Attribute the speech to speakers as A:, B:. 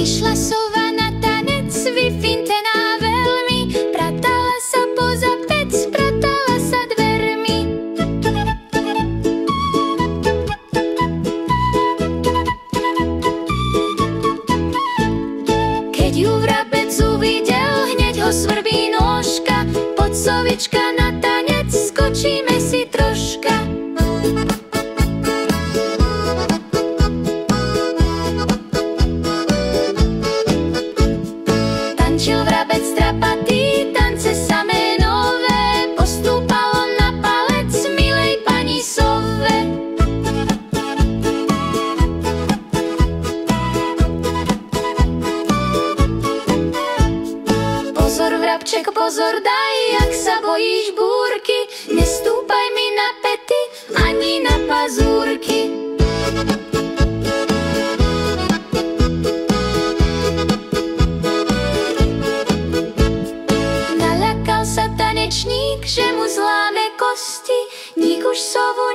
A: Išla sova na tanec, vyfintená veľmi, pratala sa poza pec, pratala sa dvermi. Keď ju vrabec uvidel, hneď ho svrbí nôžka. Poď, sovička, na tanec, skočíme si troška. Tančil vrabec trapatý, tance samé nové, postúpal on na palec milej pani sove. Pozor, vrabček, pozor, daj, jak sa bojíš búrky, nestúpaj mi na pety ani na pazúrky. Naľakal sa tanečník, že mu zláme kosti, nik už sovu